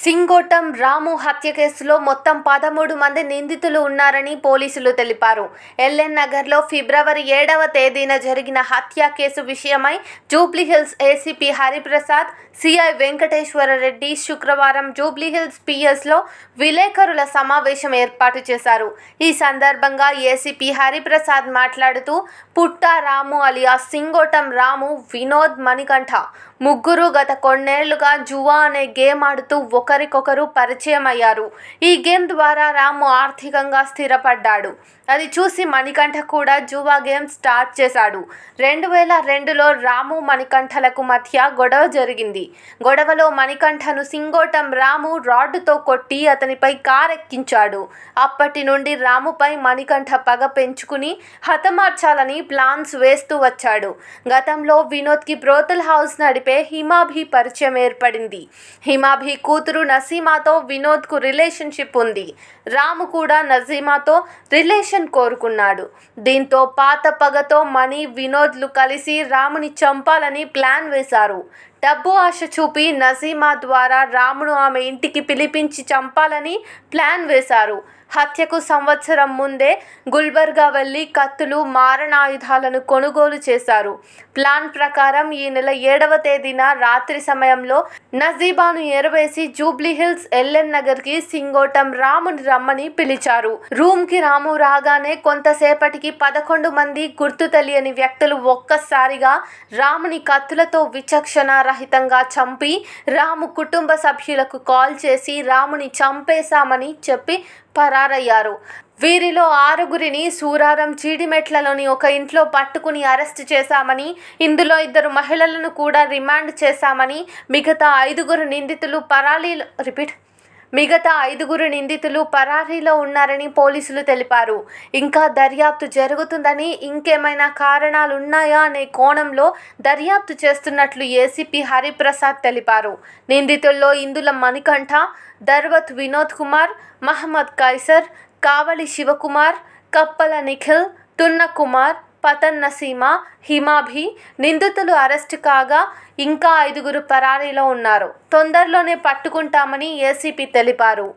సింగోటం రాము హత్య కేసులో మొత్తం 13 మంది నిందితులు ఉన్నారని పోలీసులు తెలిపారు. ఎల్ఎన్ నగర్లో ఫిబ్రవరి 7వ తేదీన జరిగిన హత్య కేసు విషయమై జూబ్లీహిల్స్ ఏసీపీ హరిప్రసాద్, సిఐ వెంకటేశ్వర రెడ్డి శుక్రవారం జూబ్లీహిల్స్ పిఎస్లో విలేకరుల సమావేశం ఏర్పాటు చేశారు. ఈ సందర్భంగా ఏసీపీ హరిప్రసాద్ మాట్లాడుతూ, పుట్ట రాము అలియాస్ సింగోటం రాము, వినోద్, మణికంఠ ముగ్గురు గత కొన్నేళ్లుగా జువా అనే గేమ్ ఆడుతూ ఒకరికొకరు పరిచయం అయ్యారు. ఈ గేమ్ ద్వారా రాము ఆర్థికంగా స్థిరపడ్డాడు. అది చూసి మణికంఠ కూడా జువా గేమ్ స్టార్ట్ చేశాడు. 2002లో రాము మణికంఠలకు మధ్య గొడవ జరిగింది. గొడవలో మణికంఠను సింగోటం రాము రాడ్డుతో కొట్టి అతనిపై కారెక్కించాడు. అప్పటి నుండి రాముపై మణికంఠ పగ పెంచుకుని హతమార్చాలని ప్లాన్స్ వేస్తూ వచ్చాడు. గతంలో వినోద్కి బ్రోతల్ హౌస్ నడిపే హిమాభి పరిచయం ఏర్పడింది. హిమాభి కూతురు నసీమాతో వినోద్కు రిలేషన్షిప్ ఉంది. రాము కూడా నసీమాతో రిలేషన్ కోరుకున్నాడు. దీంతో పాత పగతో మణి, వినోద్లు కలిసి రాముని చంపాలని ప్లాన్ వేశారు. డబ్బు ఆశ చూపి నసీమా ద్వారా రామును ఆమె ఇంటికి పిలిపించి చంపాలని ప్లాన్ వేశారు. హత్యకు సంవత్సరం ముందే గుల్బర్గా వెళ్లి కత్తులు, మారణాయుధాలను కొనుగోలు చేశారు. ప్లాన్ ప్రకారం ఈ నెల 7వ తేదీన రాత్రి సమయంలో నజీబాను ఏరవేసి జూబ్లీహిల్స్ ఎల్ఎన్ నగర్కి సింగోటం రాముని రమ్మని పిలిచారు. రూమ్కి రాము రాగానే కొంతసేపటికి 11 మంది గుర్తు తెలియని వ్యక్తులు ఒక్కసారిగా రాముని కత్తులతో విచక్షణారహితంగా చంపి రాము కుటుంబ సభ్యులకు కాల్ చేసి రాముని చంపేశామని చెప్పి పరారయ్యారు. వీరిలో 6గురిని సూరారం జీడిమెట్లలోని ఒక ఇంట్లో పట్టుకుని అరెస్ట్ చేశామని, ఇందులో 2 మహిళలను కూడా రిమాండ్ చేశామని, మిగతా 5గురు నిందితులు పరారీలో ఉన్నారని పోలీసులు తెలిపారు. ఇంకా దర్యాప్తు జరుగుతుందని, ఇంకేమైనా కారణాలున్నాయా అనే కోణంలో దర్యాప్తు చేస్తున్నట్లు ఏసీపీ హరిప్రసాద్ తెలిపారు. నిందితుల్లో ఇందుల మణికంఠ, దర్వత్ వినోద్ కుమార్, మహమ్మద్ కైసర్, కావలి శివకుమార్, కప్పల నిఖిల్, తున్న కుమార్, పతన్ నసీమా, హిమాభి నిందితులు అరెస్టు కాగా ఇంకా 5గురు పరారీలో ఉన్నారు. తొందరలోనే పట్టుకుంటామని ఏసీపీ తెలిపారు.